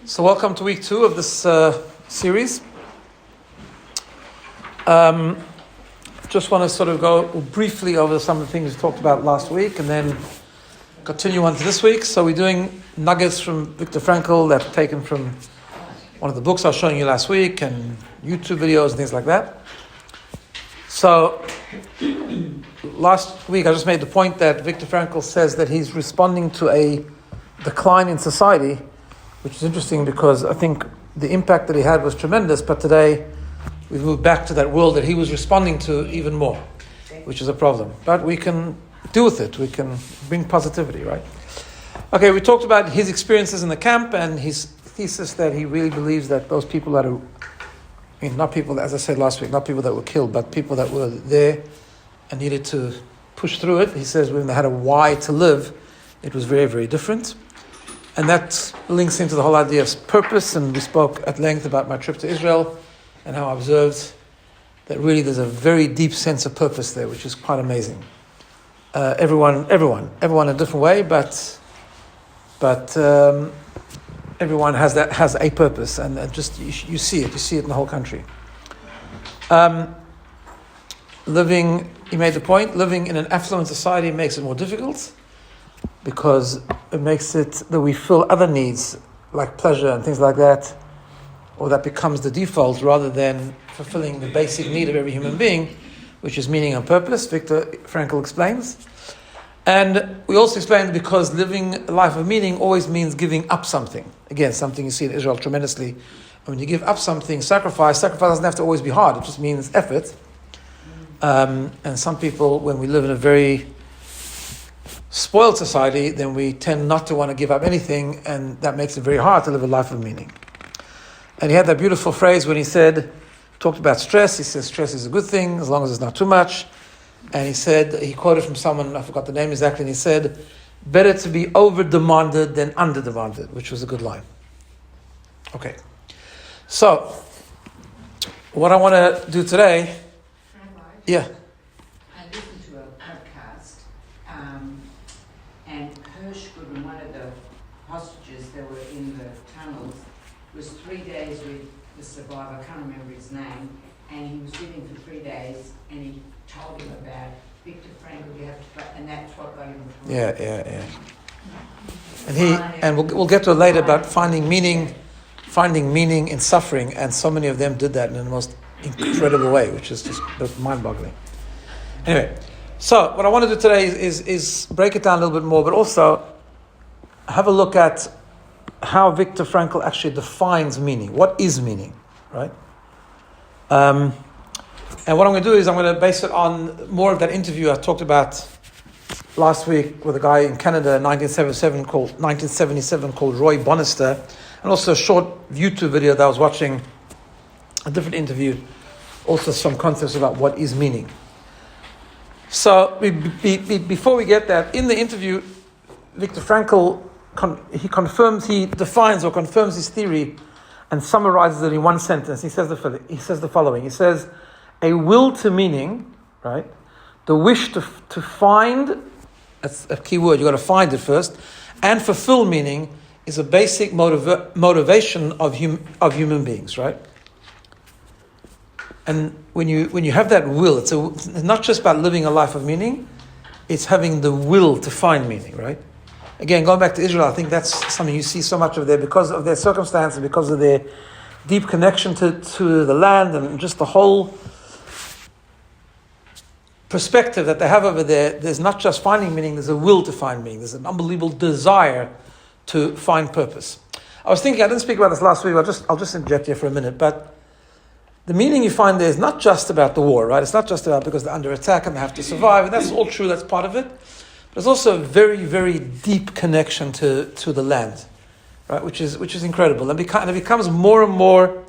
So welcome to week 2 of this series. Just want to sort of go briefly over some of the things we talked about last week and then continue on to this week. So we're doing nuggets from Viktor Frankel that are taken from one of the books I was showing you last week and YouTube videos and things like that. So last week I just made the point that Viktor Frankel says that he's responding to a decline in society, which is interesting because I think the impact that he had was tremendous, but today we've moved back to that world that he was responding to even more, which is a problem. But we can deal with it. We can bring positivity, right? Okay, we talked about his experiences in the camp and his thesis that he really believes that those people that are, not people, as I said last week, not people that were killed, but people that were there and needed to push through it. He says when they had a why to live, it was very, very different. And that links into the whole idea of purpose, and we spoke at length about my trip to Israel and how I observed that really there's a very deep sense of purpose there, which is quite amazing. Everyone in a different way, but everyone has a purpose, and just you see it in the whole country. He made the point, living in an affluent society makes it more difficult, because it makes it that we fill other needs like pleasure and things like that, or that becomes the default rather than fulfilling the basic need of every human being, which is meaning and purpose. Viktor Frankel explains. And we also explained because living a life of meaning always means giving up something. Again, something you see in Israel tremendously. And when you give up something, sacrifice doesn't have to always be hard. It just means effort. And some people, when we live in a very spoiled society, then we tend not to want to give up anything, and that makes it very hard to live a life of meaning. And he had that beautiful phrase when he talked about stress. He says stress is a good thing as long as it's not too much. And he quoted from someone, I forgot the name exactly, and he said, better to be over-demanded than under-demanded, which was a good line. Okay. So, what I want to do today... Yeah. Was 3 days with the survivor, I can't remember his name, and he was with him for 3 days, and he told him about Viktor Frankel, and that's what got him through. Yeah. And we'll get to it later about finding meaning in suffering, and so many of them did that in the most incredible way, which is just mind-boggling. Anyway, so what I want to do today is break it down a little bit more, but also have a look at how Viktor Frankel actually defines meaning. What is meaning, right? And what I'm going to do is I'm going to base it on more of that interview I talked about last week with a guy in Canada in 1977 called Roy Bonister, and also a short YouTube video that I was watching, a different interview, also some concepts about what is meaning. So before we get that, in the interview, Viktor Frankel he defines or confirms his theory and summarizes it in one sentence. He says the following. He says, a will to meaning, right? The wish to find, that's a key word, you've got to find it first, and fulfill meaning is a basic motivation of human beings, right? And when you have that will, it's not just about living a life of meaning, it's having the will to find meaning, right? Again, going back to Israel, I think that's something you see so much of there because of their circumstance and because of their deep connection to the land and just the whole perspective that they have over there. There's not just finding meaning, there's a will to find meaning. There's an unbelievable desire to find purpose. I was thinking, I didn't speak about this last week, I'll just interject here for a minute, but the meaning you find there is not just about the war, right? It's not just about because they're under attack and they have to survive, and that's all true, that's part of it. There's also a very, very deep connection to the land, right? Which is incredible, and it becomes more and more,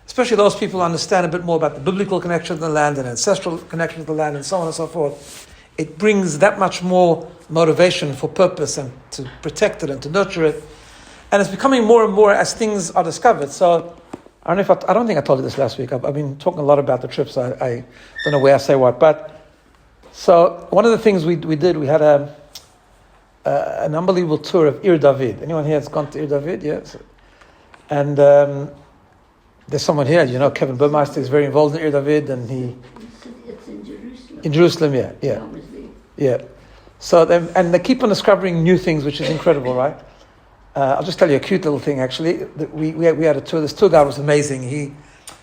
especially those people who understand a bit more about the biblical connection to the land and ancestral connection to the land and so on and so forth. It brings that much more motivation for purpose and to protect it and to nurture it, and it's becoming more and more as things are discovered. So I don't think I told you this last week. I've been talking a lot about the trips. I don't know where I say what, but. So one of the things we did, we had an unbelievable tour of Ir David. Anyone here has gone to Ir David? Yes. And there's someone here, Kevin Burmeister is very involved in Ir David, and It's in Jerusalem. in Jerusalem, yeah. So they keep on discovering new things, which is incredible, right? I'll just tell you a cute little thing, actually. That we had a tour. This tour guide was amazing.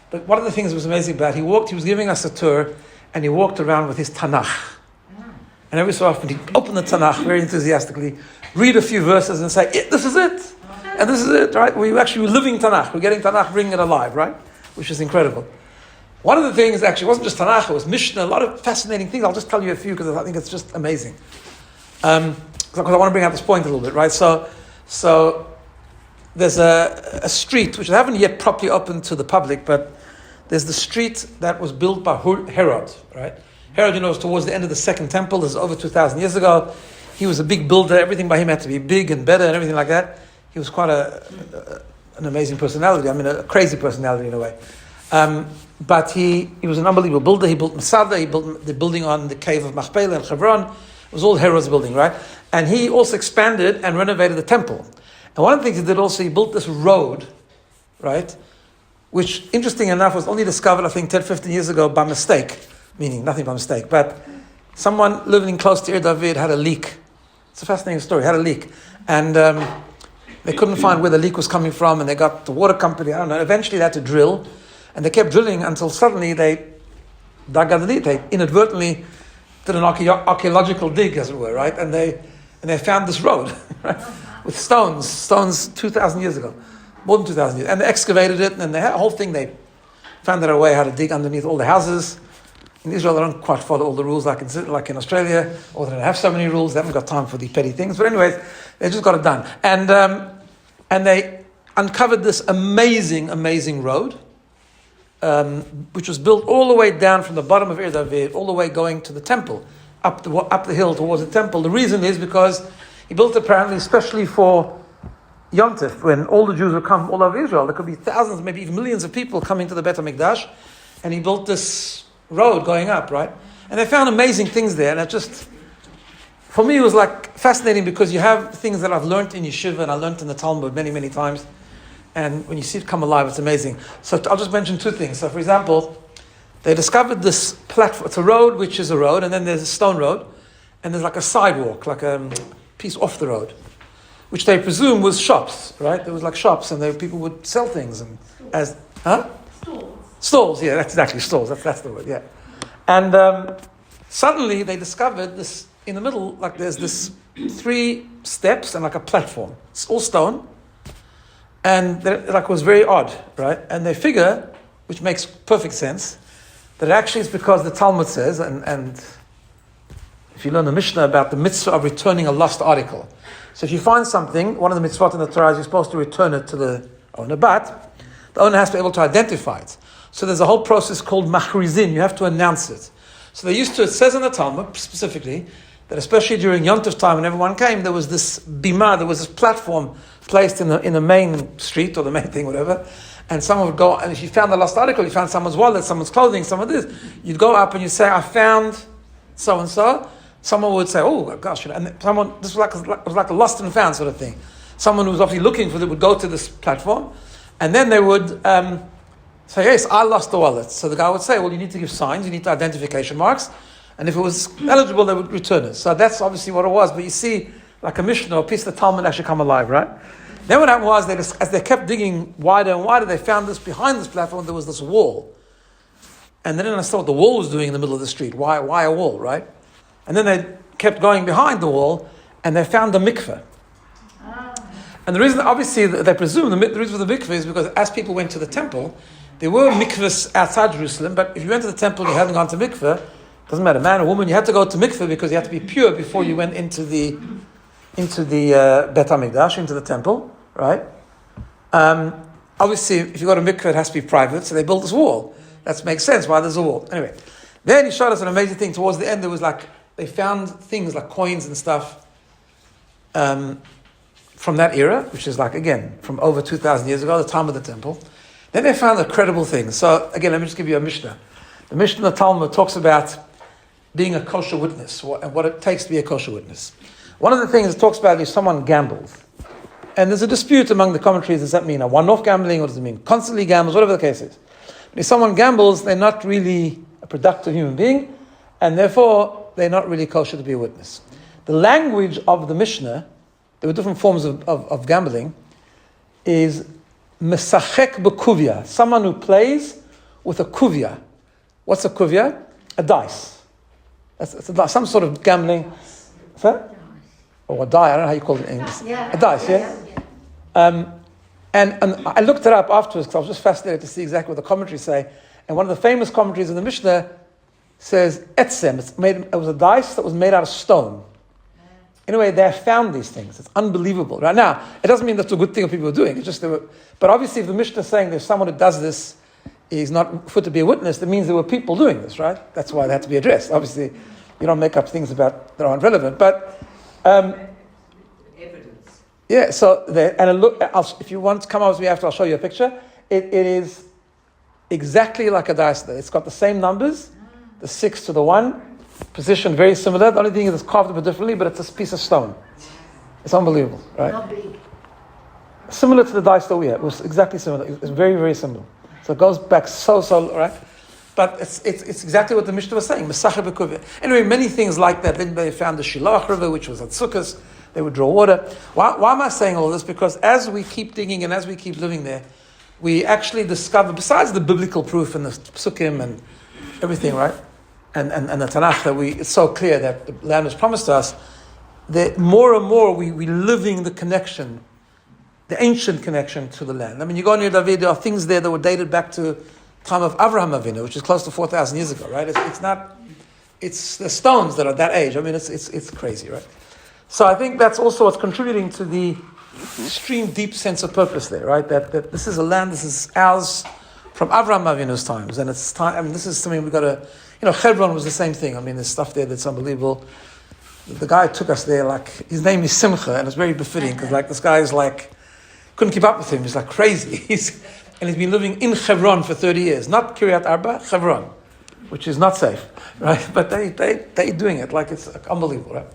But one of the things that was amazing about he was giving us a tour, and he walked around with his Tanakh. And every so often he'd open the Tanakh very enthusiastically, read a few verses and say, this is it. And this is it, right? We actually were living Tanakh. We're getting Tanakh, bringing it alive, right? Which is incredible. One of the things, actually, wasn't just Tanakh, it was Mishnah, a lot of fascinating things. I'll just tell you a few because I think it's just amazing. Because I want to bring out this point a little bit, right? So there's a street, which I haven't yet properly opened to the public, but there's the street that was built by Herod, right? Herod, was towards the end of the Second Temple. This is over 2,000 years ago. He was a big builder. Everything by him had to be big and better and everything like that. He was quite an amazing personality. I mean, a crazy personality in a way. But he was an unbelievable builder. He built Masada. He built the building on the cave of Machpelah and Hebron. It was all Herod's building, right? And he also expanded and renovated the temple. And one of the things he did also, he built this road, right? Which, interesting enough, was only discovered, I think, 10, 15 years ago by mistake. Meaning, nothing by mistake. But someone living close to Ir David had a leak. It's a fascinating story. Had a leak. And they couldn't find where the leak was coming from, and they got the water company, I don't know. Eventually they had to drill. And they kept drilling until suddenly they dug underneath. They inadvertently did an archaeological dig, as it were, right? And they found this road, right? With stones 2,000 years ago. More than 2,000 years. And they excavated it, and the whole thing, they found out a way how to dig underneath all the houses. In Israel, they don't quite follow all the rules like in Australia, or they don't have so many rules. They haven't got time for the petty things. But anyways, they just got it done. And they uncovered this amazing, amazing road, which was built all the way down from the bottom of Ir David, all the way going to the temple, up the hill towards the temple. The reason is because he built it apparently especially for Yom Tov, when all the Jews would come all over Israel. There could be thousands, maybe even millions of people coming to the Bet HaMikdash, and he built this road going up, right? And they found amazing things there, and it just, for me, it was like fascinating because you have things that I've learned in yeshiva and I learned in the Talmud many, many times, and when you see it come alive, it's amazing. So I'll just mention two things. So, for example, they discovered this platform. It's a road, which is a road, and then there's a stone road, and there's like a sidewalk, like a piece off the road, which they presume was shops, right? There was like shops, and people would sell things, and Stalls, yeah, that's exactly stalls. That's the word, yeah. And suddenly they discovered this in the middle, like there's this 3 steps and like a platform. It's all stone, and it was very odd, right? And they figure, which makes perfect sense, that actually it's because the Talmud says, and if you learn the Mishnah about the mitzvah of returning a lost article. So if you find something, one of the mitzvot in the Torah is you're supposed to return it to the owner, but the owner has to be able to identify it. So there's a whole process called machrizin. You have to announce it. So they used to, it says in the Talmud specifically, that especially during Yom Tov time when everyone came, there was this bima, there was this platform placed in the main street or the main thing, whatever, and someone would go, and if you found the lost article, you found someone's wallet, someone's clothing, some of this, you'd go up and you'd say, I found so-and-so. Someone would say, oh gosh, and someone, this was like a lost and found sort of thing. Someone who was obviously looking for it would go to this platform, and then they would say, yes, I lost the wallet. So the guy would say, well, you need to give signs, you need identification marks, and if it was eligible, they would return it. So that's obviously what it was. But you see, like a Mishnah, a piece of the Talmud actually come alive, right? Then what happened was, as they kept digging wider and wider, they found this, behind this platform, there was this wall. And they didn't understand what the wall was doing in the middle of the street. Why a wall, right? And then they kept going behind the wall, and they found the mikveh. And the reason, obviously, they presume the reason for the mikveh is because as people went to the temple, there were mikvahs outside Jerusalem, but if you went to the temple and you hadn't gone to mikveh, doesn't matter, man or woman, you had to go to mikveh because you had to be pure before you went into the Bet HaMikdash, into the temple, right? Obviously, if you go to mikveh, it has to be private, so they built this wall. That makes sense why there's a wall. Anyway, then he showed us an amazing thing. Towards the end, there was they found things like coins and stuff from that era, which is again, from over 2,000 years ago, the time of the temple. Then they found incredible things. So again, let me just give you a Mishnah. The Mishnah in the Talmud talks about being a kosher witness and what it takes to be a kosher witness. One of the things it talks about is someone gambles. And there's a dispute among the commentaries. Does that mean a one-off gambling, or does it mean constantly gambles, whatever the case is? But if someone gambles, they're not really a productive human being, and therefore they're not really kosher to be a witness. The language of the Mishnah, there were different forms of gambling, is mesachek b'kuvya, someone who plays with a kuvya. What's a kuvya? A dice. It's a dice, some sort of gambling. What's that? Or a die, I don't know how you call it in English. A dice, yeah? And I looked it up afterwards because I was just fascinated to see exactly what the commentaries say. And one of the famous commentaries in the Mishnah says, etzem, it was a dice that was made out of stone. Anyway, they have found these things. It's unbelievable. Right now, it doesn't mean that's a good thing people are doing. It's just but obviously if the Mishnah is saying there's someone who does this, he's not fit to be a witness, that means there were people doing this, right? That's why they had to be addressed. Obviously, you don't make up things about that aren't relevant. But evidence. Yeah, so if you want to come up with me after, I'll show you a picture. It is exactly like a dice. It's got the same numbers, the 6 to the 1, position very similar. The only thing is it's carved a bit differently, but it's a piece of stone. It's unbelievable, right? How big? Similar to the dice that we have. It was exactly similar. It's very, very similar. So it goes back so, right? But it's exactly what the Mishnah was saying. Mesacheh b'kuvya. Anyway, many things like that. Then they found the Shilach River, which was at Sukkot. They would draw water. Why am I saying all this? Because as we keep digging and as we keep living there, we actually discover, besides the biblical proof and the Psukim and everything, right? And the Tanakh, that it's so clear that the land was promised to us, that more and more we living the connection, the ancient connection to the land. I mean, you go near David, there are things there that were dated back to time of Avraham Avinu, which is close to 4,000 years ago, right? It's the stones that are that age. I mean, it's crazy, right? So I think that's also what's contributing to the extreme deep sense of purpose there, right? That this is a land, this is ours from Avraham Avinu's times, and it's time. I mean, this is something we've got to. Hebron was the same thing. I mean, there's stuff there that's unbelievable. The guy who took us there, like, his name is Simcha, and it's very befitting because, like, this guy is like, couldn't keep up with him. He's like crazy. He's been living in Hebron for 30 years, not Kiryat Arba, Hebron, which is not safe, right? But they doing it like it's unbelievable, right?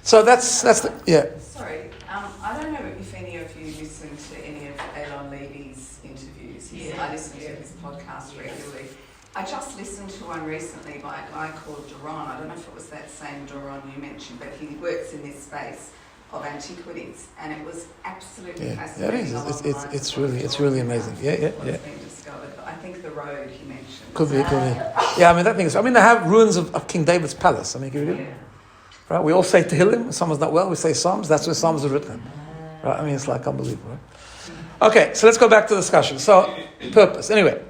So that's yeah. Sorry, I don't know if any of you listen to any of Elon Levy's interviews. I listen to his podcast regularly. I just listened to one recently by a guy called Duran. I don't know if it was that same Duran you mentioned, but he works in this space of antiquities, and it was absolutely fascinating. Yeah, it is. It's really amazing. Yeah. What's been discovered, but I think the road he mentioned. Could be. Yeah, I mean that thing is. I mean they have ruins of King David's palace. I mean, give you right? We all say Tehillim. If someone's not well, we say Psalms. That's where Psalms are written. Right? I mean, it's like unbelievable. Right? Okay, so let's go back to the discussion. So, purpose. Anyway,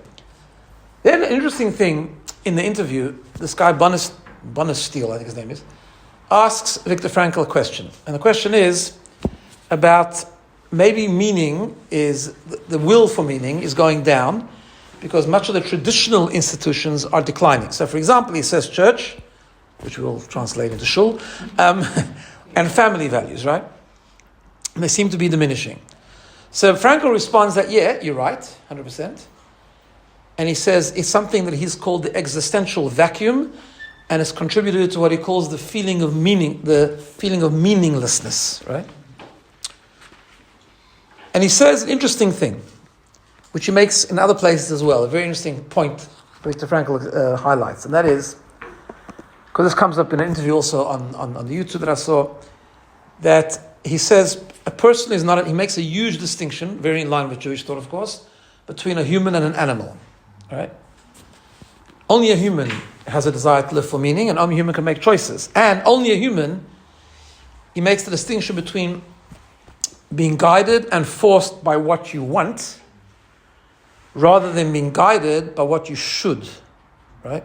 then an interesting thing in the interview, this guy Steele, I think his name is, asks Viktor Frankel a question, and the question is about maybe meaning is the will for meaning is going down because much of the traditional institutions are declining. So, for example, he says church, which we'll translate into shul, and family values, right? And they seem to be diminishing. So Frankel responds that, yeah, you're right, 100%. And he says it's something that he's called the existential vacuum, and it's contributed to what he calls the feeling of meaning, the feeling of meaninglessness, right? And he says an interesting thing, which he makes in other places as well, a very interesting point Viktor Frankel highlights, and that is, because this comes up in an interview also on the YouTube that I saw, that he says a person is not, he makes a huge distinction, very in line with Jewish thought, of course, between a human and an animal. All right? Only a human has a desire to live for meaning, and only a human can make choices. And only a human, he makes the distinction between being guided and forced by what you want, rather than being guided by what you should. Right?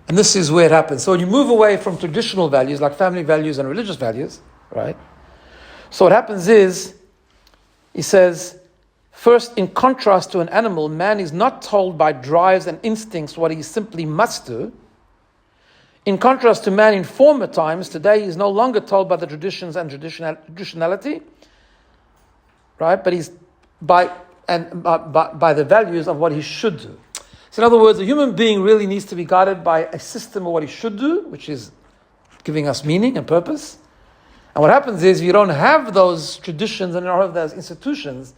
And this is where it happens. So when you move away from traditional values, like family values and religious values, right? So what happens is, he says, first, in contrast to an animal, man is not told by drives and instincts what he simply must do. In contrast to man in former times, today he is no longer told by the traditions and traditionality, right? But he's by the values of what he should do. So in other words, a human being really needs to be guided by a system of what he should do, which is giving us meaning and purpose. And what happens is you don't have those traditions and you don't have those institutions,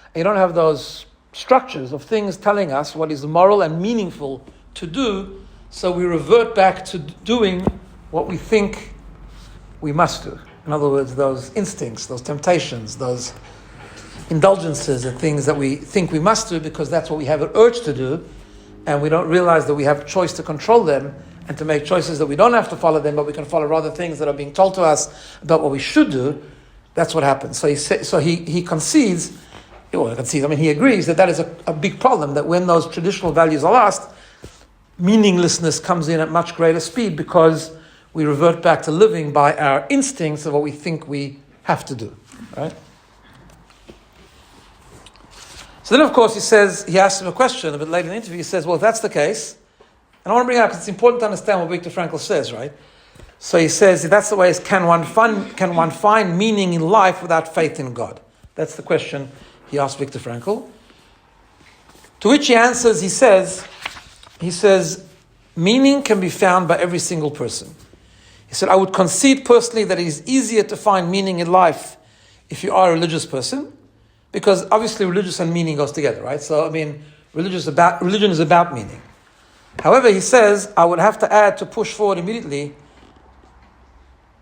and you don't have those structures of things telling us what is moral and meaningful to do, so we revert back to doing what we think we must do. In other words, those instincts, those temptations, those indulgences and things that we think we must do because that's what we have an urge to do, and we don't realize that we have a choice to control them and to make choices that we don't have to follow them, but we can follow rather things that are being told to us about what we should do. That's what happens. So he concedes, he agrees that is a big problem, that when those traditional values are lost, meaninglessness comes in at much greater speed because we revert back to living by our instincts of what we think we have to do, right? So then, of course, he asks him a question a bit later in the interview. He says, well, if that's the case, and I want to bring it out because it's important to understand what Viktor Frankl says, right? So he says, if that's the way, can one find meaning in life without faith in God? That's the question he asked Viktor Frankl. To which he answers, he says, meaning can be found by every single person. He said, I would concede personally that it is easier to find meaning in life if you are a religious person, because obviously religious and meaning goes together, right? So, religion is about meaning. However, he says, I would have to add to push forward immediately.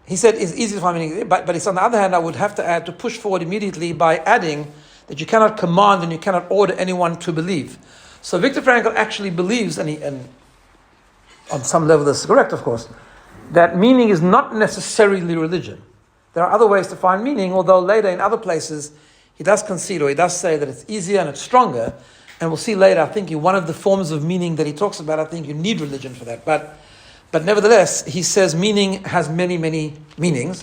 He said it's easy to find meaning, but it's on the other hand, I would have to add to push forward immediately by adding that you cannot command and you cannot order anyone to believe. So Viktor Frankl actually believes, and on some level this is correct, of course, that meaning is not necessarily religion. There are other ways to find meaning, although later in other places he does concede, or he does say that it's easier and it's stronger. And we'll see later, I think in one of the forms of meaning that he talks about, I think you need religion for that. But nevertheless, he says meaning has many, many meanings,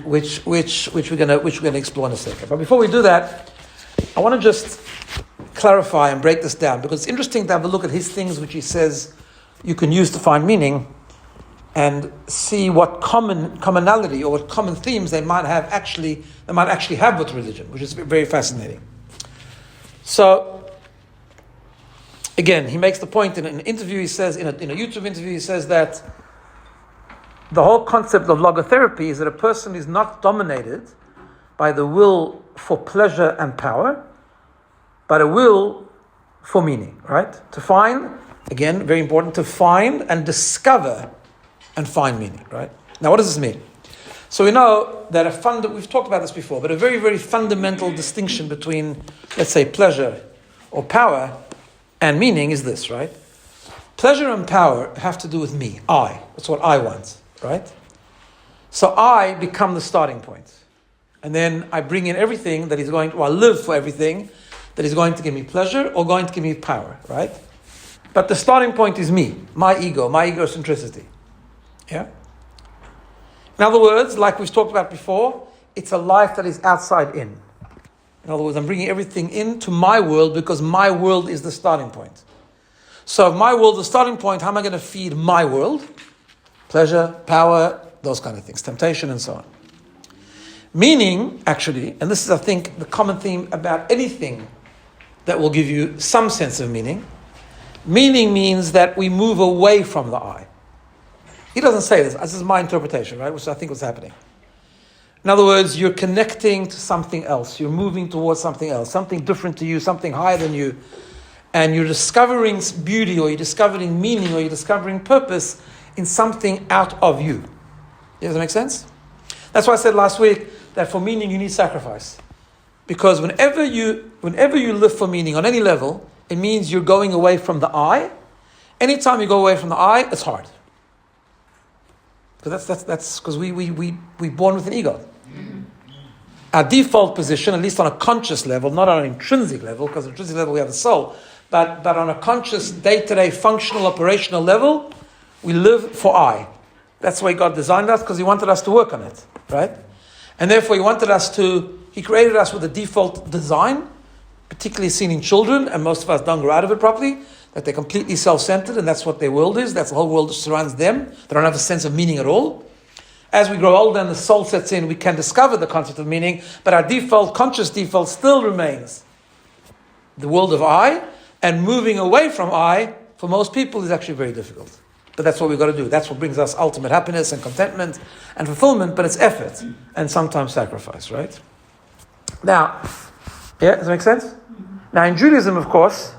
which we're gonna explore in a second. But before we do that, I want to just clarify and break this down, because it's interesting to have a look at his things which he says you can use to find meaning, and see what commonality or what common themes they might actually have with religion, which is very fascinating. So again, he makes the point in an interview, he says, in a YouTube interview, he says that the whole concept of logotherapy is that a person is not dominated by the will for pleasure and power, but a will for meaning, right? To find, again, very important, to find and discover and find meaning, right? Now, what does this mean? So we know that we've talked about this before, but a very, very fundamental distinction between, let's say, pleasure or power and meaning is this, right? Pleasure and power have to do with me, I. That's what I want, right? So I become the starting point. And then I bring in everything that is I live for everything that is going to give me pleasure or going to give me power, right? But the starting point is me, my egocentricity. Yeah? In other words, like we've talked about before, it's a life that is outside in. In other words, I'm bringing everything into my world because my world is the starting point. So if my world is the starting point, how am I going to feed my world? Pleasure, power, those kind of things, temptation and so on. Meaning, actually, and this is, I think, the common theme about anything that will give you some sense of meaning. Meaning means that we move away from the I. He doesn't say this. This is my interpretation, right? Which I think was happening. In other words, you're connecting to something else. You're moving towards something else, something different to you, something higher than you. And you're discovering beauty, or you're discovering meaning, or you're discovering purpose in something out of you. Does that make sense? That's why I said last week that for meaning you need sacrifice. Because whenever you live for meaning on any level, it means you're going away from the I. Anytime you go away from the I, it's hard. Because that's because we're born with an ego. Our default position, at least on a conscious level, not on an intrinsic level, because on an intrinsic level we have a soul, but on a conscious, day-to-day, functional, operational level, we live for I. That's the way God designed us, because He wanted us to work on it, right? And therefore He created us with a default design, particularly seen in children, and most of us don't grow out of it properly, that they're completely self-centered, and that's what their world is. That's the whole world that surrounds them. They don't have a sense of meaning at all. As we grow older and the soul sets in, we can discover the concept of meaning, but our default, conscious default, still remains the world of I, and moving away from I, for most people, is actually very difficult. But that's what we've got to do. That's what brings us ultimate happiness and contentment and fulfillment, but it's effort and sometimes sacrifice, right? Now, yeah, does that make sense? Now, in Judaism, of course,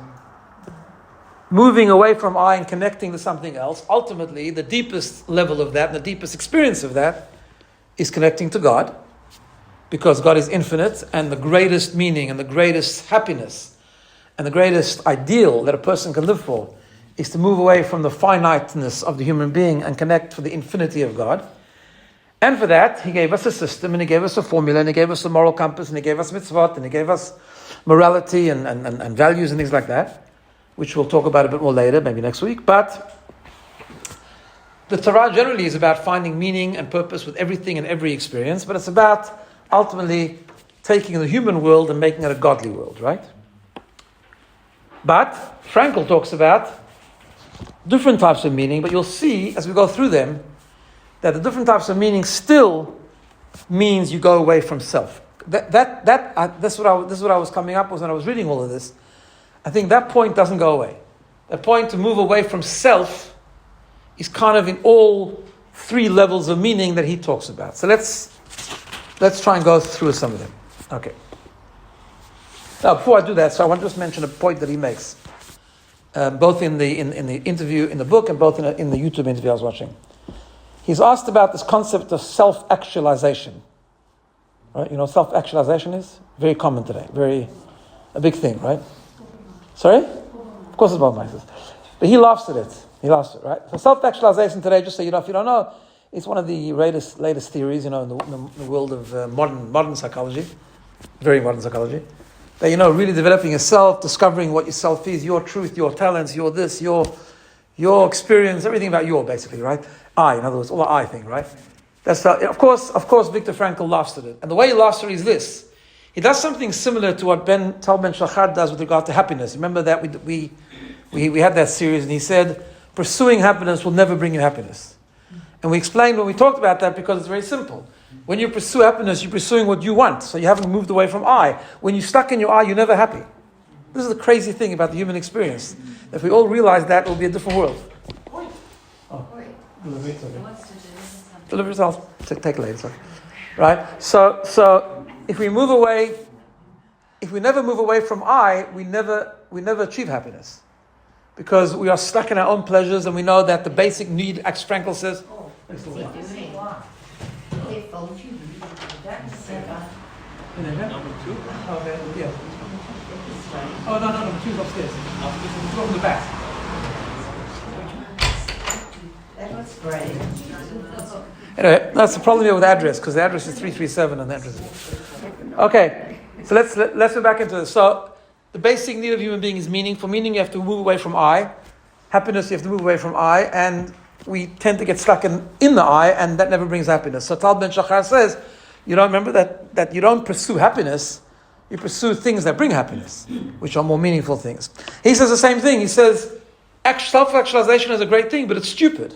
moving away from I and connecting to something else, ultimately, the deepest level of that and the deepest experience of that is connecting to God, because God is infinite, and the greatest meaning and the greatest happiness and the greatest ideal that a person can live for is to move away from the finiteness of the human being and connect to the infinity of God. And for that, He gave us a system, and He gave us a formula, and He gave us a moral compass, and He gave us mitzvot, and He gave us morality and values and things like that, which we'll talk about a bit more later, maybe next week. But the Torah generally is about finding meaning and purpose with everything and every experience, but it's about ultimately taking the human world and making it a godly world, right? But Frankel talks about different types of meaning, but you'll see as we go through them that the different types of meaning still means you go away from self. This is what I was coming up with when I was reading all of this. I think that point doesn't go away. The point to move away from self is kind of in all three levels of meaning that he talks about. So let's try and go through some of them. Okay. Now, before I do that, so I want to just mention a point that he makes, both in the interview in the book and both in the YouTube interview I was watching. He's asked about this concept of self-actualization. Right? You know what self-actualization is? Very common today. A big thing, right? Sorry? Of course it's about myself. But he laughs at it. Right? So self-actualization today, just so you know, if you don't know, it's one of the latest theories, in the world of modern psychology, very modern psychology. That, really developing yourself, discovering what yourself is, your truth, your talents, your this, your experience, everything about you, basically, right? I, in other words, all the I thing, right? That's of course, Viktor Frankel laughs at it. And the way he laughs at it is this. He does something similar to what Tal Ben Shachar does with regard to happiness. Remember that we had that series, and he said, pursuing happiness will never bring you happiness. And we explained when we talked about that because it's very simple. When you pursue happiness, you're pursuing what you want. So you haven't moved away from I. When you're stuck in your I, you're never happy. This is the crazy thing about the human experience. If we all realize that, it will be a different world. Delivery, I'll take it later. Sorry. Right? So if we never move away from I, we never achieve happiness. Because we are stuck in our own pleasures, and we know that the basic need, as Frankel says, Number 2. Oh, yeah. Oh, no, number 2 is upstairs. It's over the back. That looks great. Anyway, that's the problem here with the address, because the address is 337 and the address is... Okay, so let's go back into this. So, the basic need of human being is meaning. For meaning, you have to move away from I. Happiness, you have to move away from I. And we tend to get stuck in the I, and that never brings happiness. So Tal Ben Shachar says, remember that you don't pursue happiness, you pursue things that bring happiness, which are more meaningful things. He says the same thing. He says, self-actualization is a great thing, but it's stupid.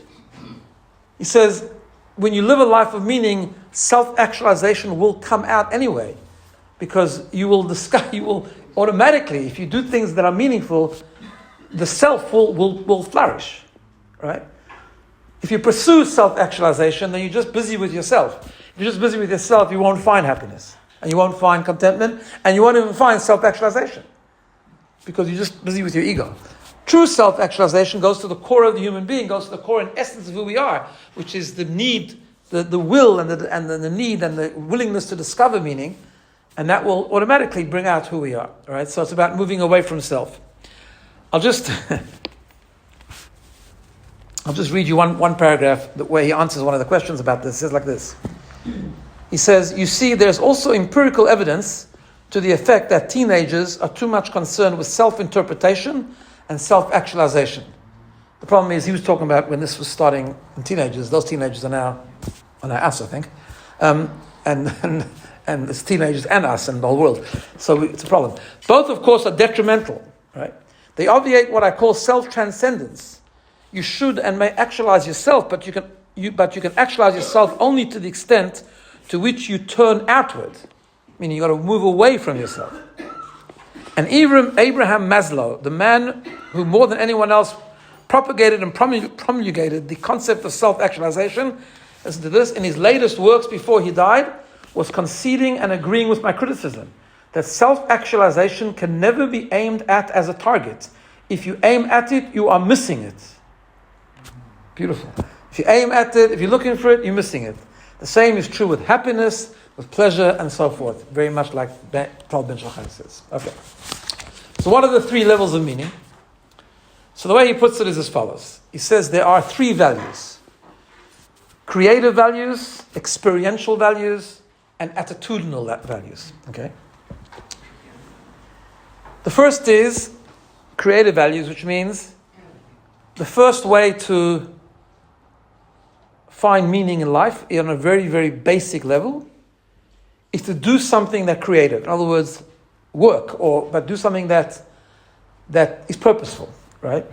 He says, when you live a life of meaning, self-actualization will come out anyway, because you will automatically, if you do things that are meaningful, the self will flourish, right? If you pursue self-actualization, then you're just busy with yourself. If you're just busy with yourself, you won't find happiness, and you won't find contentment, and you won't even find self-actualization, because you're just busy with your ego. True self-actualization goes to the core of the human being, goes to the core and essence of who we are, which is the need, the will, and the need and the willingness to discover meaning, and that will automatically bring out who we are. All right, so it's about moving away from self. I'll just read you one paragraph where he answers one of the questions about this. It says like this. He says, you see, there's also empirical evidence to the effect that teenagers are too much concerned with self-interpretation and self-actualization. The problem is, he was talking about when this was starting in teenagers. Those teenagers are now us, I think. And it's teenagers and us and the whole world. So it's a problem. Both, of course, are detrimental, right? They obviate what I call self-transcendence. You should and may actualize yourself, but you can actualize yourself only to the extent to which you turn outward. Meaning you got to move away from yourself. And Abraham Maslow, the man who more than anyone else propagated and promulgated the concept of self-actualization. Listen to this. In his latest works before he died, was conceding and agreeing with my criticism that self-actualization can never be aimed at as a target. If you aim at it, you are missing it. Beautiful. If you aim at it, if you're looking for it, you're missing it. The same is true with happiness, with pleasure, and so forth. Very much like Tal Ben Shachar says. Okay. So what are the three levels of meaning? So the way he puts it is as follows. He says there are three values. Creative values, experiential values, and attitudinal values. Okay? The first is creative values, which means the first way to find meaning in life on a very, very basic level is to do something that's creative. In other words, work, but do something that is purposeful, right?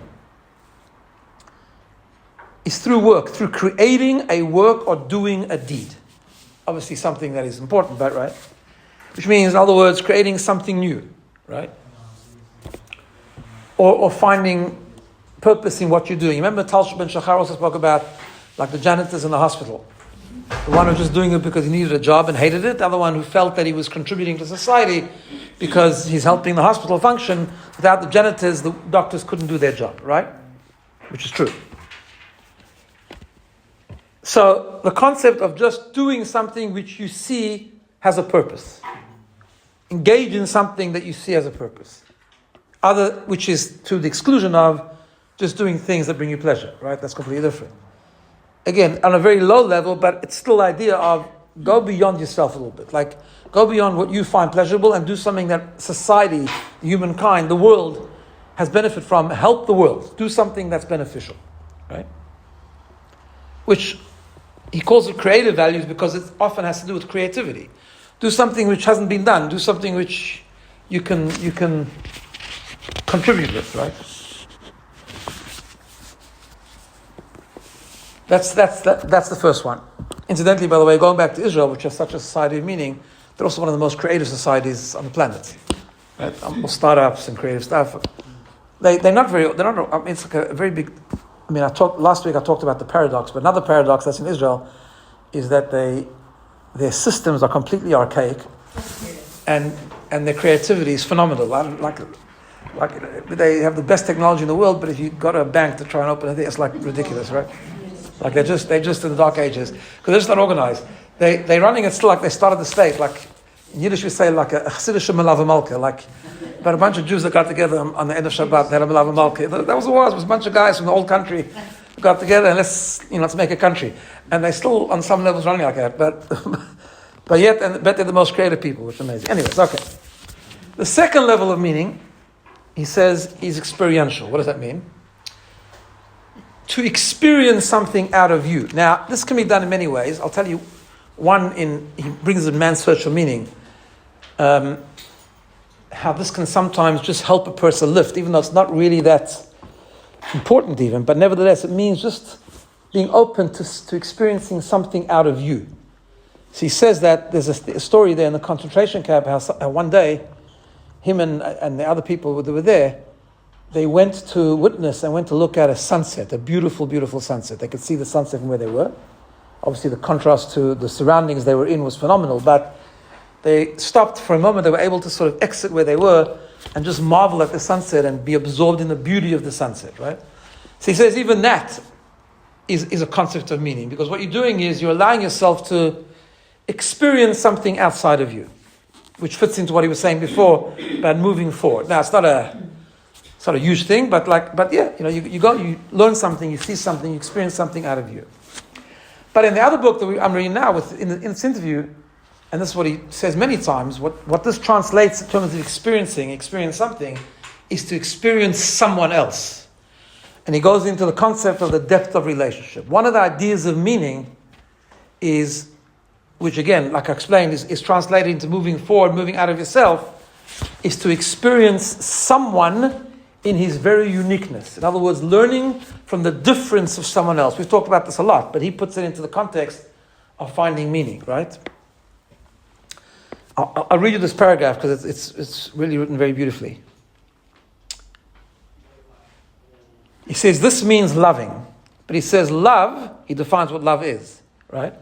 It's through work, through creating a work or doing a deed. Obviously something that is important, but right? Which means, in other words, creating something new, right? Or finding purpose in what you're doing. Remember Tal Ben Shachar also spoke about like the janitors in the hospital. The one who was just doing it because he needed a job and hated it. The other one who felt that he was contributing to society because he's helping the hospital function. Without the janitors, the doctors couldn't do their job, right? Which is true. So the concept of just doing something which you see has a purpose. Engage in something that you see has a purpose. Which is to the exclusion of just doing things that bring you pleasure, right? That's completely different. Again, on a very low level, but it's still the idea of go beyond yourself a little bit. Like, go beyond what you find pleasurable and do something that society, humankind, the world has benefit from. Help the world. Do something that's beneficial, right? Which he calls it creative values because it often has to do with creativity. Do something which hasn't been done. Do something which you can contribute with, right? That's the first one. Incidentally, by the way, going back to Israel, which has such a society of meaning, they're also one of the most creative societies on the planet. Right? All startups and creative stuff. They're not. I mean, it's like a very big. I mean, last week I talked about the paradox, but another paradox that's in Israel is that their systems are completely archaic, and their creativity is phenomenal. Like they have the best technology in the world, but if you go to a bank to try and open it, it's like ridiculous, right? Like they're just in the dark ages because they're just not organized. They're running it still like they started the state. Like in Yiddish we say like a Chassidish Melava Malka, like about a bunch of Jews that got together on the end of Shabbat. They had a Melava Malka. That was what it was. It was a bunch of guys from the old country who got together and let's make a country. And they're still on some levels running like that, but they're the most creative people, which is amazing. Anyways, okay. The second level of meaning, he says, is experiential. What does that mean? To experience something out of you. Now, this can be done in many ways. I'll tell you one he brings in man's search for meaning. How this can sometimes just help a person lift, even though it's not really that important even, but nevertheless, it means just being open to experiencing something out of you. So he says that there's a story there in the concentration camp, how one day, him and the other people that were there, they went to witness and went to look at a sunset, a beautiful, beautiful sunset. They could see the sunset from where they were. Obviously, the contrast to the surroundings they were in was phenomenal, but they stopped for a moment. They were able to sort of exit where they were and just marvel at the sunset and be absorbed in the beauty of the sunset, right? So he says even that is a concept of meaning, because what you're doing is you're allowing yourself to experience something outside of you, which fits into what he was saying before about moving forward. Now, it's not a huge thing, but yeah, you learn something, you see something, you experience something out of you. But in the other book that I'm reading now, in this interview, and this is what he says many times, what this translates in terms of experience something, is to experience someone else. And he goes into the concept of the depth of relationship. One of the ideas of meaning is, which again, like I explained, is translated into moving forward, moving out of yourself, is to experience someone in his very uniqueness. In other words, learning from the difference of someone else. We've talked about this a lot, but he puts it into the context of finding meaning, right? I'll read you this paragraph because it's really written very beautifully. He says this means loving. But he says love, he defines what love is, right?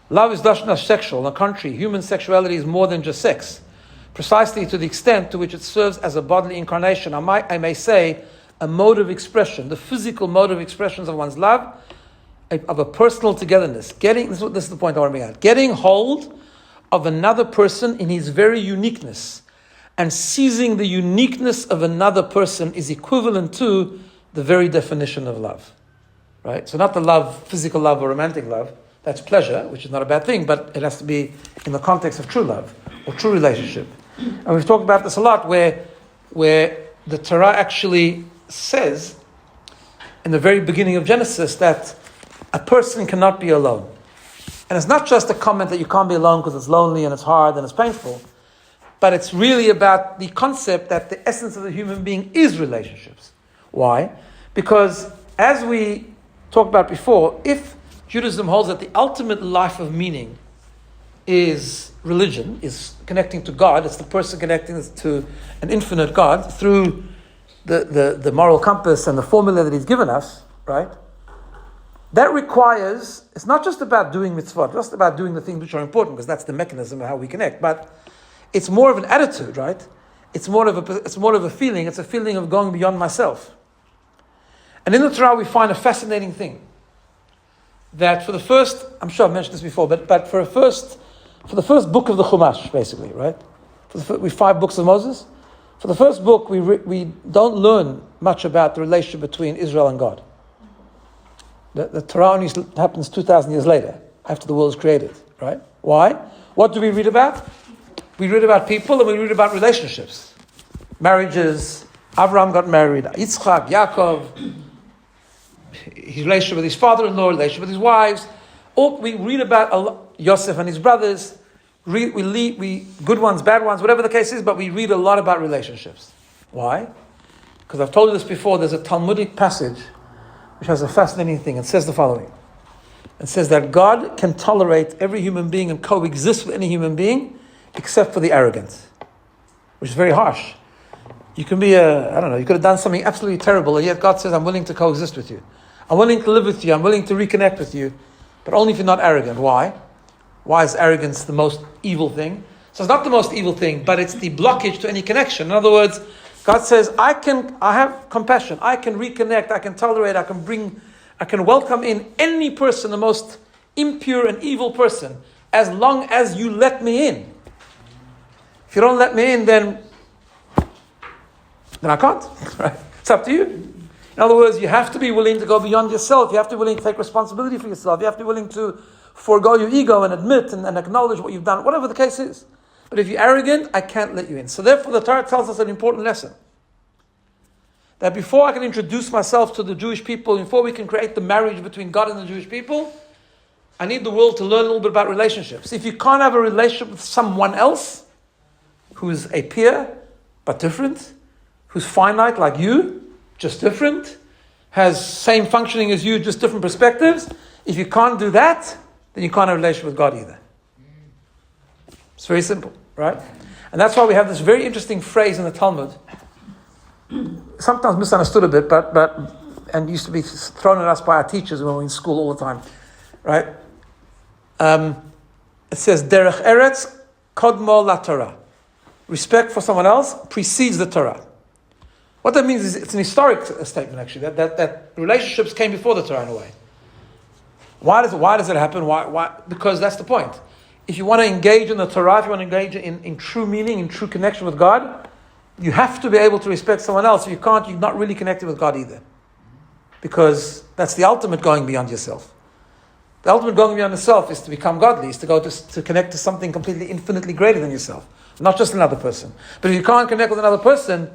Love is not sexual. On the contrary, human sexuality is more than just sex. Precisely to the extent to which it serves as a bodily incarnation. I may say a mode of expression, the physical mode of expressions of one's love, of a personal togetherness. This is the point I want to make out. Getting hold of another person in his very uniqueness and seizing the uniqueness of another person is equivalent to the very definition of love. Right? So not the love, physical love or romantic love. That's pleasure, which is not a bad thing, but it has to be in the context of true love or true relationship. And we've talked about this a lot, where the Torah actually says in the very beginning of Genesis that a person cannot be alone. And it's not just a comment that you can't be alone because it's lonely and it's hard and it's painful, but it's really about the concept that the essence of the human being is relationships. Why? Because as we talked about before, if Judaism holds that the ultimate life of meaning is religion, is connecting to God, it's the person connecting to an infinite God through the moral compass and the formula that he's given us, right? That requires, it's not just about doing mitzvot, just about doing the things which are important, because that's the mechanism of how we connect, but it's more of an attitude, right? It's more of a feeling, it's a feeling of going beyond myself. And in the Torah we find a fascinating thing. That for the first, I'm sure I've mentioned this before, but for the first book of the Chumash, basically, right? We 5 books of Moses. For the first book, we don't learn much about the relationship between Israel and God. The Torah only happens 2,000 years later, after the world is created, right? Why? What do we read about? We read about people and we read about relationships. Marriages. Abraham got married. Yitzchak, Yaakov. His relationship with his father-in-law, relationship with his wives. We read about Yosef and his brothers. We good ones, bad ones, whatever the case is, but we read a lot about relationships. Why? Because I've told you this before, there's a Talmudic passage which has a fascinating thing. It says the following. It says that God can tolerate every human being and coexist with any human being except for the arrogant, which is very harsh. You can be you could have done something absolutely terrible, and yet God says, I'm willing to coexist with you. I'm willing to live with you. I'm willing to reconnect with you, but only if you're not arrogant. Why? Why is arrogance the most evil thing? So it's not the most evil thing, but it's the blockage to any connection. In other words, God says, I have compassion. I can reconnect. I can tolerate. I can welcome in any person, the most impure and evil person, as long as you let me in. If you don't let me in, then I can't. Right? It's up to you. In other words, you have to be willing to go beyond yourself. You have to be willing to take responsibility for yourself. You have to be willing to forego your ego and admit and acknowledge what you've done, whatever the case is. But if you're arrogant, I can't let you in. So therefore, the Torah tells us an important lesson. That before I can introduce myself to the Jewish people, before we can create the marriage between God and the Jewish people, I need the world to learn a little bit about relationships. If you can't have a relationship with someone else, who's a peer, but different, who's finite like you, just different, has same functioning as you, just different perspectives, if you can't do that, then you can't have a relationship with God either. It's very simple, right? And that's why we have this very interesting phrase in the Talmud, sometimes misunderstood a bit, but and used to be thrown at us by our teachers when we were in school all the time, right? It says, Derech Eretz Kodmo La Torah. Respect for someone else precedes the Torah. What that means is it's an historic statement, actually, that relationships came before the Torah in a way. Why does it happen? Why? Because that's the point. If you want to engage in the Torah, if you want to engage in true meaning, in true connection with God, you have to be able to respect someone else. If you can't, you're not really connected with God either. Because that's the ultimate going beyond yourself. The ultimate going beyond yourself is to become godly, is to go to connect to something completely infinitely greater than yourself. Not just another person. But if you can't connect with another person,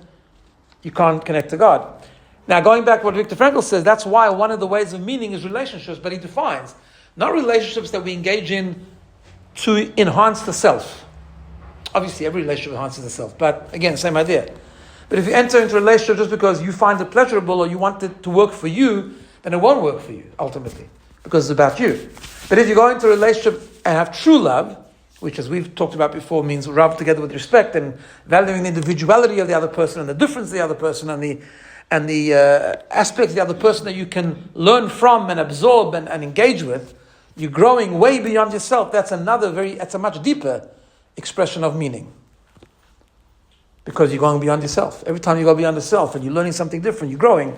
you can't connect to God. Now, going back to what Viktor Frankel says, that's why one of the ways of meaning is relationships, but he defines not relationships that we engage in to enhance the self. Obviously, every relationship enhances the self, but again, same idea. But if you enter into a relationship just because you find it pleasurable or you want it to work for you, then it won't work for you, ultimately, because it's about you. But if you go into a relationship and have true love, which, as we've talked about before, means love together with respect and valuing the individuality of the other person and the difference of the other person and and the aspects of the other person that you can learn from and absorb and engage with, you're growing way beyond yourself. That's a much deeper expression of meaning. Because you're going beyond yourself. Every time you go beyond yourself and you're learning something different, you're growing,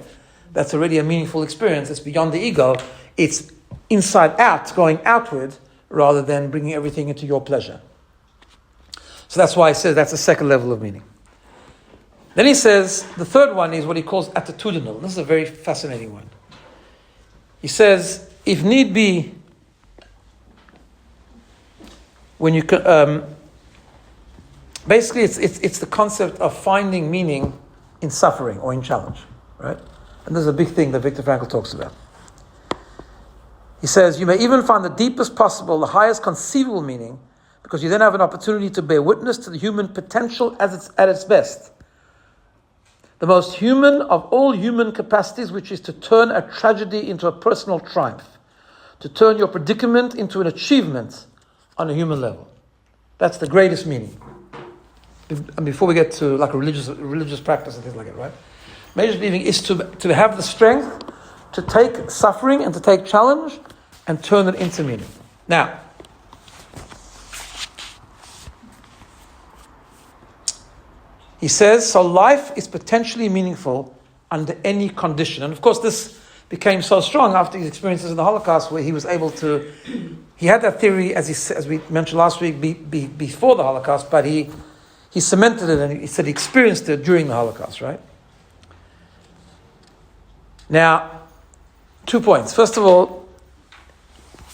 that's already a meaningful experience. It's beyond the ego. It's inside out, going outward, rather than bringing everything into your pleasure. So that's why he says that's the second level of meaning. Then he says, the third one is what he calls attitudinal. This is a very fascinating one. He says, if need be, when you basically it's the concept of finding meaning in suffering or in challenge, right? And this is a big thing that Viktor Frankl talks about. He says, you may even find the deepest possible, the highest conceivable meaning, because you then have an opportunity to bear witness to the human potential as it's at its best. The most human of all human capacities, which is to turn a tragedy into a personal triumph, to turn your predicament into an achievement on a human level. That's the greatest meaning. And before we get to like a religious practice and things like that, right? Major believing is to have the strength to take suffering and to take challenge and turn it into meaning. Now, he says, so life is potentially meaningful under any condition. And of course, this became so strong after his experiences in the Holocaust, where he was able to, he had that theory, as we mentioned last week, before the Holocaust, but he cemented it and he said he experienced it during the Holocaust, right? Now, 2 points. First of all,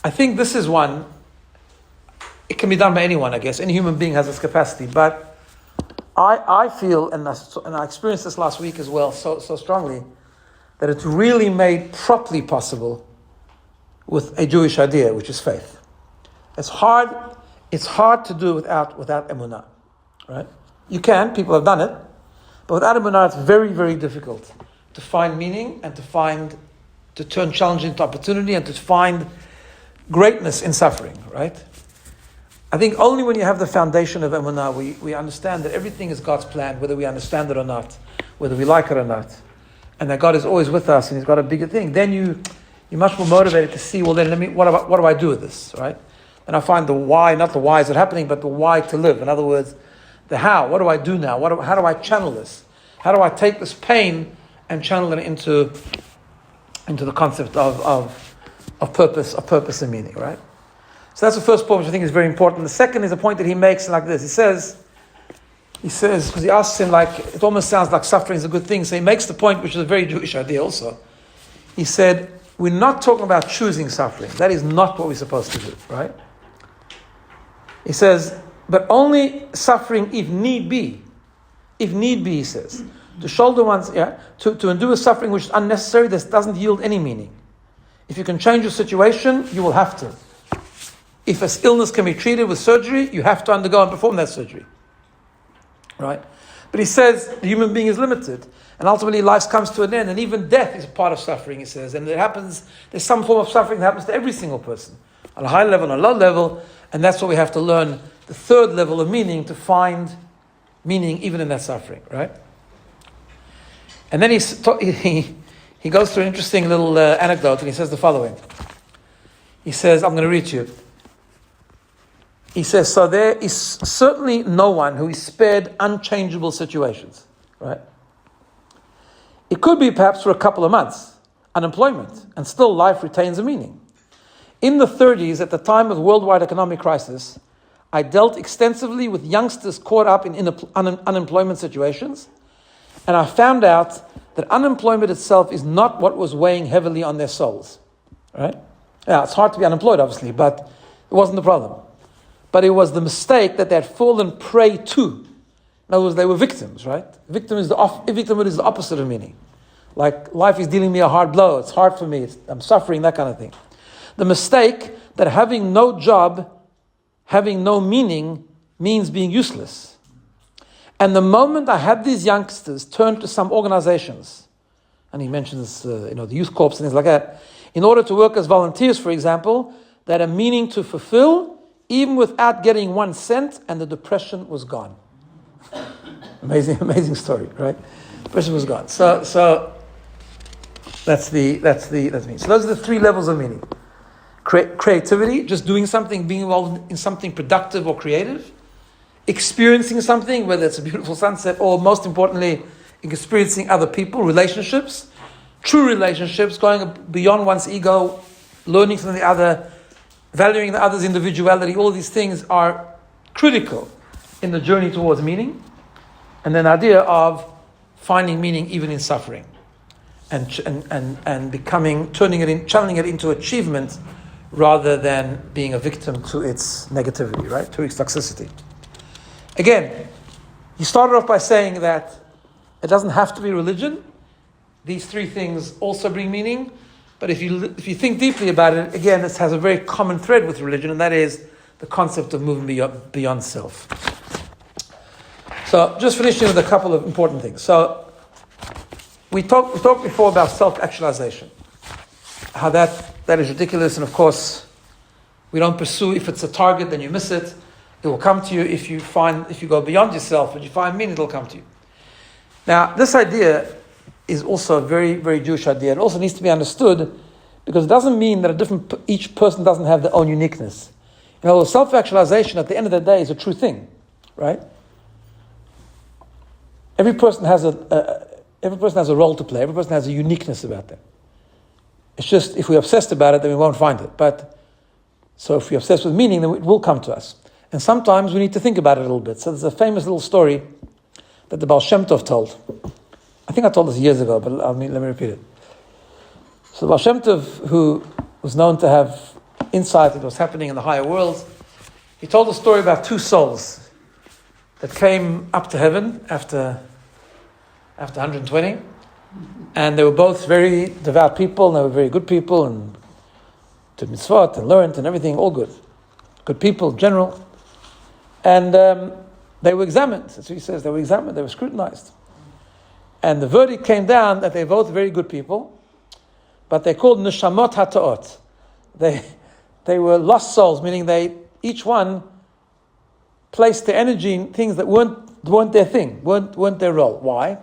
I think this is one, it can be done by anyone, I guess. Any human being has this capacity, but I feel, and I experienced this last week as well, so strongly, that it's really made properly possible with a Jewish idea, which is faith. It's hard to do without emunah, right? You can, people have done it, but without emunah, it's very, very difficult to find meaning and to turn challenge into opportunity and to find greatness in suffering, right? I think only when you have the foundation of emunah, we understand that everything is God's plan, whether we understand it or not, whether we like it or not, and that God is always with us and He's got a bigger thing. Then you're much more motivated to see, well, then what do I do with this, right? And I find the why, not the why is it happening, but the why to live. In other words, the how. What do I do now? How do I channel this? How do I take this pain and channel it into the concept of purpose and meaning, right? So that's the first point, which I think is very important. The second is a point that he makes like this. He says, because he asks him, like, it almost sounds like suffering is a good thing. So he makes the point, which is a very Jewish idea also. He said, we're not talking about choosing suffering. That is not what we're supposed to do, right? He says, but only suffering if need be. If need be, he says. To shoulder one's, to endure suffering which is unnecessary, this doesn't yield any meaning. If you can change your situation, you will have to. If an illness can be treated with surgery, you have to undergo and perform that surgery. Right? But he says the human being is limited, and ultimately life comes to an end, and even death is a part of suffering, he says. And there's some form of suffering that happens to every single person, on a high level, on a low level, and that's what we have to learn, the third level of meaning, to find meaning even in that suffering, right? And then he goes through an interesting little anecdote, and he says the following. He says, I'm going to read to you. He says, so there is certainly no one who is spared unchangeable situations, right? It could be perhaps for a couple of months, unemployment, and still life retains a meaning. In the 30s, at the time of the worldwide economic crisis, I dealt extensively with youngsters caught up in unemployment situations, and I found out that unemployment itself is not what was weighing heavily on their souls, right? Yeah, it's hard to be unemployed, obviously, but it wasn't the problem. But it was the mistake that they had fallen prey to. In other words, they were victims, right? Victimhood is the opposite of meaning. Like, life is dealing me a hard blow. It's hard for me. I'm suffering, that kind of thing. The mistake that having no job, having no meaning, means being useless. And the moment I had these youngsters turn to some organizations, and he mentions, the youth corps and things like that, in order to work as volunteers, for example, that had a meaning to fulfill, even without getting 1 cent, and the depression was gone. Amazing story, right? person was gone. So that's me. So those are the three levels of meaning. Creativity, just doing something, being involved in something productive or creative. Experiencing something, whether it's a beautiful sunset or, most importantly, experiencing other people, relationships, true relationships, going beyond one's ego, learning from the other, valuing the other's individuality. All these things are critical in the journey towards meaning. And then the idea of finding meaning even in suffering, and channeling it into achievement rather than being a victim to its negativity, right? To its toxicity. Again, he started off by saying that it doesn't have to be religion. These three things also bring meaning. But if you think deeply about it, again, this has a very common thread with religion, and that is the concept of moving beyond self. So, just finishing with a couple of important things. So, we talked before about self-actualization. How that is ridiculous, and of course, we don't pursue. If it's a target, then you miss it. It will come to you if you go beyond yourself and you find meaning, it'll come to you. Now, this idea is also a very, very Jewish idea. It also needs to be understood because it doesn't mean that each person doesn't have their own uniqueness. You know, self-actualization at the end of the day is a true thing, right? Every person has a role to play. Every person has a uniqueness about them. It's just if we're obsessed about it, then we won't find it. So if we're obsessed with meaning, then it will come to us. And sometimes we need to think about it a little bit. So there's a famous little story that the Baal Shem Tov told. I think I told this years ago, but let me repeat it. So the Baal Shem Tov, who was known to have insight into what's happening in the higher world, he told a story about two souls that came up to heaven after 120. And they were both very devout people, and they were very good people, and did mitzvot, and learned, and everything, all good. Good people in general. And they were examined. That's what he says. They were examined. They were scrutinized. And the verdict came down that they're both very good people, but they're called neshamot hata'ot. They were lost souls, meaning each one placed their energy in things that weren't their thing, weren't their role. Why?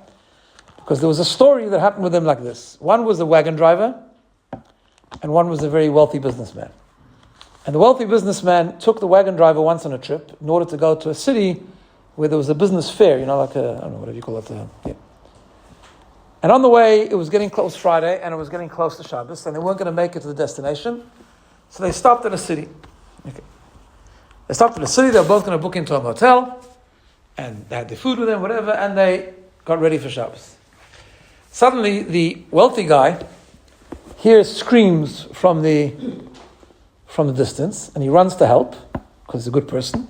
Because there was a story that happened with them like this. One was a wagon driver, and one was a very wealthy businessman. And the wealthy businessman took the wagon driver once on a trip in order to go to a city where there was a business fair, like I don't know, whatever you call it. Yeah. And on the way, it was getting close Friday, and it was getting close to Shabbos, and they weren't going to make it to the destination. So they stopped at a city. Okay. They stopped at a city, they were both going to book into a motel, and they had the food with them, whatever, and they got ready for Shabbos. Suddenly, the wealthy guy hears screams from the distance, and he runs to help, because he's a good person.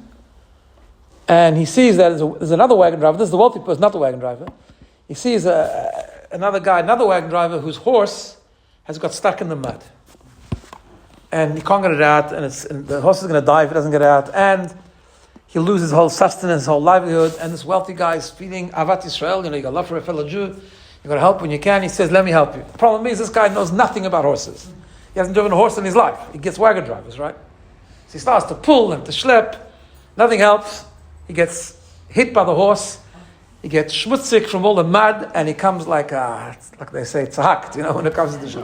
And he sees that there's another wagon driver. This is the wealthy person, not the wagon driver. He sees another wagon driver, whose horse has got stuck in the mud. And he can't get it out, and the horse is going to die if he doesn't get it out, and he'll lose his whole sustenance, his whole livelihood. And this wealthy guy is feeling Avat Yisrael, you got love for a fellow Jew, you got to help when you can. He says, let me help you. The problem is, this guy knows nothing about horses. He hasn't driven a horse in his life. He gets wagon drivers, right? So he starts to pull and to schlep. Nothing helps. He gets hit by the horse. He gets schmutzig from all the mud, and he comes like they say, tzahakt, when it comes to the shul.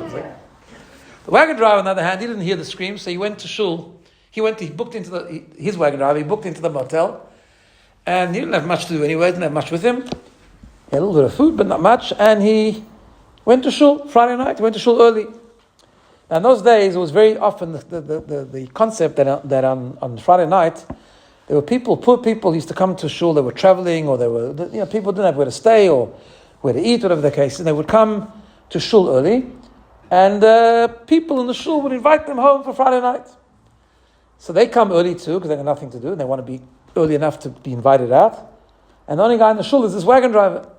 The wagon driver, on the other hand, he didn't hear the screams, so he went to shul. He booked into his wagon driver, he booked into the motel, and he didn't have much to do anyway, didn't have much with him. He had a little bit of food, but not much, and he went to shul Friday night. He went to shul early. Now, in those days, it was very often the concept that on Friday night, there were poor people used to come to shul. They were traveling, or people didn't have where to stay or where to eat, whatever the case. And they would come to shul early, and people in the shul would invite them home for Friday night. So they come early too, because they have nothing to do, and they want to be early enough to be invited out. And the only guy in the shul is this wagon driver.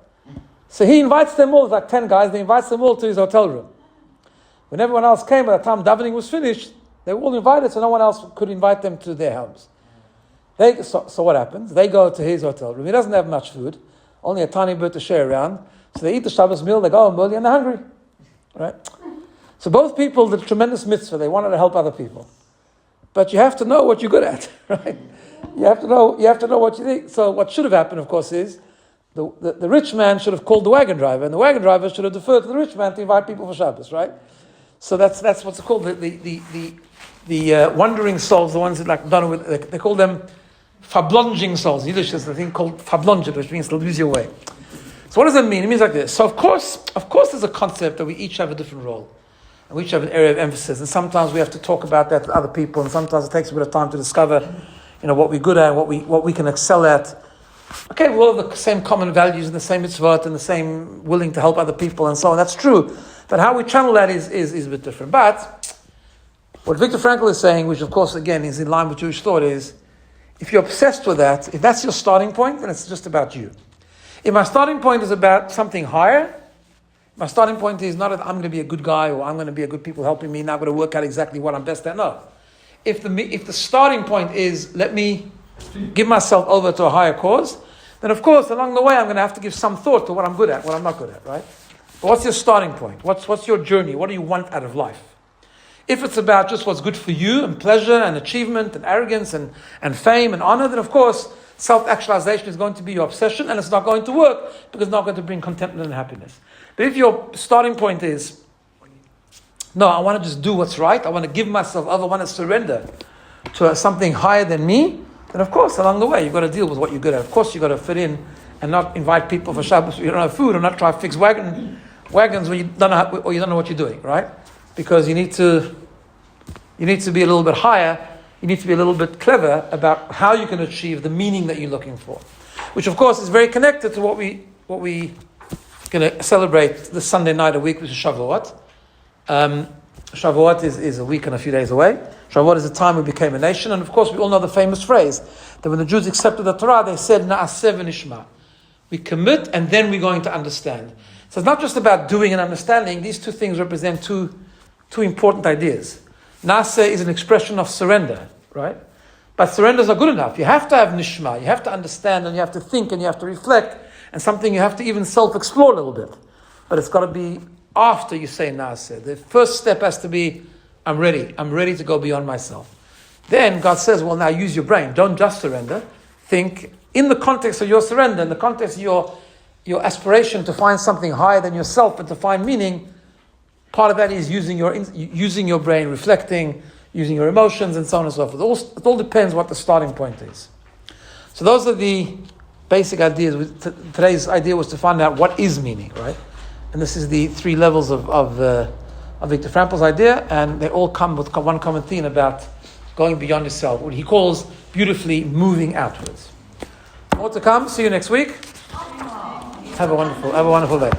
So he invites them all, it's like 10 guys, he invites them all to his hotel room. When everyone else came, by the time davening was finished, they were all invited, so no one else could invite them to their homes. So what happens? They go to his hotel room. He doesn't have much food, only a tiny bit to share around. So they eat the Shabbos meal, they go home early, and they're hungry. Right? So both people did a tremendous mitzvah. They wanted to help other people. But you have to know what you're good at, right? You have to know what you think. So what should have happened, of course, is the rich man should have called the wagon driver, and the wagon driver should have deferred to the rich man to invite people for Shabbos, right? So that's what's called the wandering souls, the ones that like done with, they call them verblonging souls. In Yiddish there's a thing called verblongen, which means to lose your way. So what does that mean? It means like this. So of course there's a concept that we each have a different role. And we each have an area of emphasis. And sometimes we have to talk about that to other people, and sometimes it takes a bit of time to discover, what we're good at and what we can excel at. Okay, we all have the same common values and the same mitzvot and the same willing to help other people and so on. That's true. But how we channel that is a bit different. But what Viktor Frankel is saying, which of course again is in line with Jewish thought, is if you're obsessed with that, if that's your starting point, then it's just about you. If my starting point is about something higher, my starting point is not that I'm going to be a good guy or I'm going to be a good people helping me, now I'm going to work out exactly what I'm best at. No. If the starting point is let me give myself over to a higher cause, then of course along the way I'm going to have to give some thought to what I'm good at, what I'm not good at, right? But what's your starting point? What's your journey? What do you want out of life? If it's about just what's good for you and pleasure and achievement and arrogance and fame and honor, then of course self-actualization is going to be your obsession, and it's not going to work because it's not going to bring contentment and happiness. But if your starting point is, no, I want to just do what's right, I want to give myself over, I want to surrender to something higher than me, then of course along the way you've got to deal with what you're good at. Of course you've got to fit in and not invite people for Shabbos where you don't have food, or not try to fix wagons where you don't know what you're doing, right? Because you need to be a little bit higher. You need to be a little bit clever about how you can achieve the meaning that you're looking for, which of course is very connected to what we going to celebrate this Sunday night a week, which is Shavuot. Shavuot is a week and a few days away. Shavuot is the time we became a nation, and of course we all know the famous phrase that when the Jews accepted the Torah, they said Na'aseh v'nishma. We commit and then we're going to understand. So it's not just about doing and understanding. These two things represent two important ideas. Na'aseh is an expression of surrender, right? But surrender is not good enough. You have to have nishma. You have to understand, and you have to think, and you have to reflect, and something you have to even self-explore a little bit. But it's got to be after you say na'aseh. The first step has to be, I'm ready. I'm ready to go beyond myself. Then God says, well, now use your brain. Don't just surrender. Think in the context of your surrender, in the context of your aspiration to find something higher than yourself and to find meaning. Part of that is using your brain, reflecting, using your emotions, and so on and so forth. It all depends what the starting point is. So those are the basic ideas. Today's idea was to find out what is meaning, right? And this is the three levels of Viktor Frankel's idea, and they all come with one common theme about going beyond yourself, what he calls beautifully moving outwards. More to come. See you next week. Have a wonderful day.